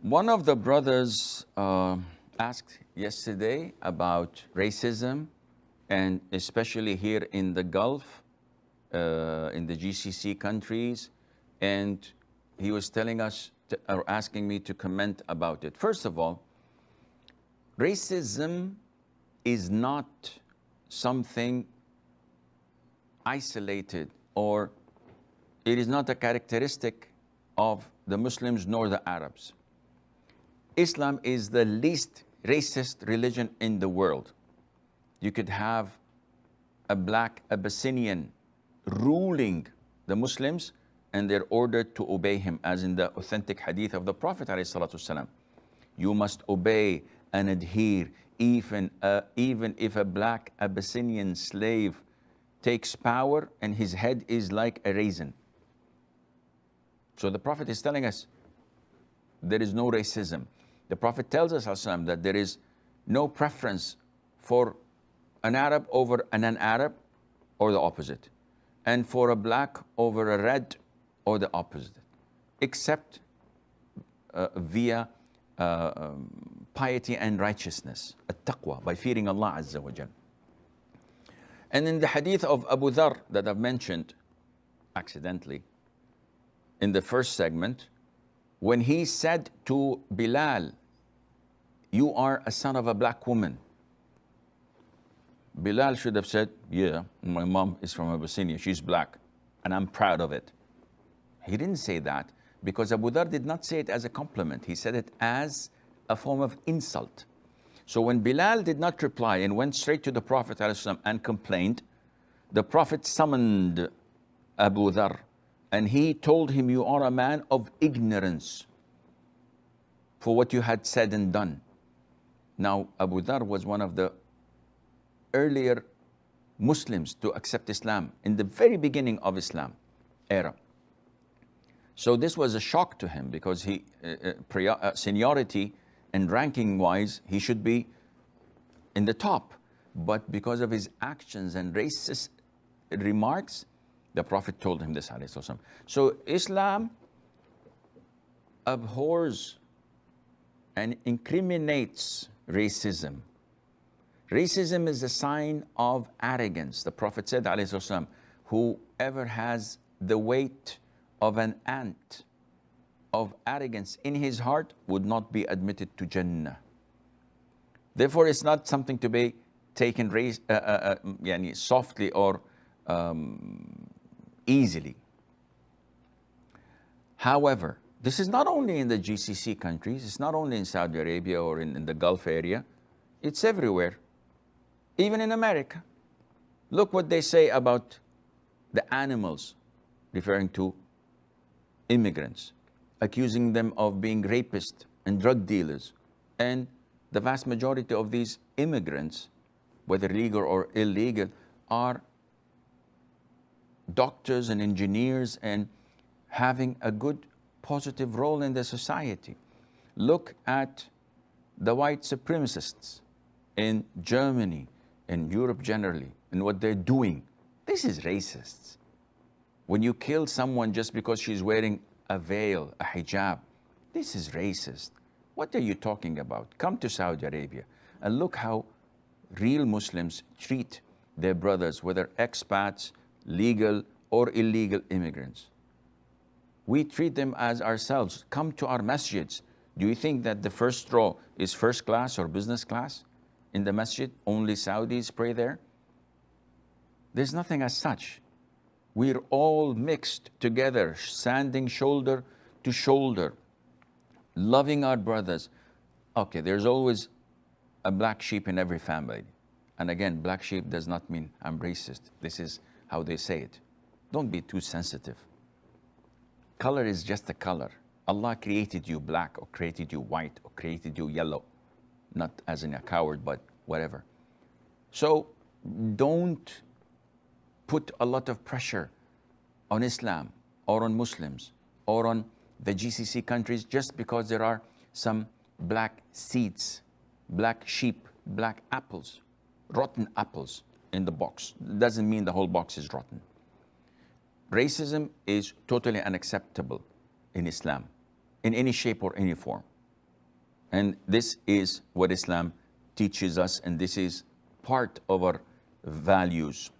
One of the brothers asked yesterday about racism, and especially here in the Gulf, in the GCC countries, and he was telling us, or asking me to comment about it. First of all, racism is not something isolated, or it is not a characteristic of the Muslims nor the Arabs. Islam is the least racist religion in the world. You could have a black Abyssinian ruling the Muslims, and they're ordered to obey him, as in the authentic hadith of the Prophet ﷺ. You must obey and adhere, even if a black Abyssinian slave takes power and his head is like a raisin. So the Prophet is telling us there is no racism. The Prophet tells us ﷺ, that there is no preference for an Arab over a non-Arab, or the opposite, and for a black over a red, or the opposite, except via piety and righteousness, at-taqwa, by fearing Allah Azza wa Jal. And in the hadith of Abu Dharr that I've mentioned accidentally in the first segment, when he said to Bilal, "You are a son of a black woman," Bilal should have said, "Yeah, my mom is from Abyssinia, she's black, and I'm proud of it." He didn't say that, because Abu Dharr did not say it as a compliment. He said it as a form of insult. So when Bilal did not reply and went straight to the Prophet ﷺ and complained, the Prophet summoned Abu Dharr, and he told him, "You are a man of ignorance for what you had said and done." Now, Abu Dharr was one of the earlier Muslims to accept Islam in the very beginning of Islam era. So this was a shock to him, because he, seniority and ranking wise, he should be in the top. But because of his actions and racist remarks, the Prophet told him this. So Islam abhors and incriminates racism. Racism is a sign of arrogance. The Prophet said, whoever has the weight of an ant of arrogance in his heart would not be admitted to Jannah. Therefore, it's not something to be taken softly or easily. However, this is not only in the GCC countries, it's not only in Saudi Arabia or in the Gulf area, it's everywhere. Even in America. Look what they say about the animals, referring to immigrants, accusing them of being rapists and drug dealers. And the vast majority of these immigrants, whether legal or illegal, are doctors and engineers and having a good, positive role in the society. Look at the white supremacists in Germany, in Europe generally, and what they're doing. This is racist. When you kill someone just because she's wearing a veil, a hijab, this is racist. What are you talking about? Come to Saudi Arabia and look how real Muslims treat their brothers, whether expats, legal or illegal immigrants. We treat them as ourselves. Come to our masjids. Do you think that the first row is first class or business class in the masjid? Only Saudis pray there? There's nothing as such. We're all mixed together, standing shoulder to shoulder, loving our brothers. Okay, there's always a black sheep in every family. And again, black sheep does not mean I'm racist. This is how they say it. Don't be too sensitive. Color is just a color. Allah created you black, or created you white, or created you yellow. Not as in a coward, but whatever. So don't put a lot of pressure on Islam or on Muslims or on the GCC countries just because there are some black seeds, black sheep, black apples, rotten apples in the box. Doesn't mean the whole box is rotten. Racism is totally unacceptable in Islam, in any shape or any form. And this is what Islam teaches us, and this is part of our values.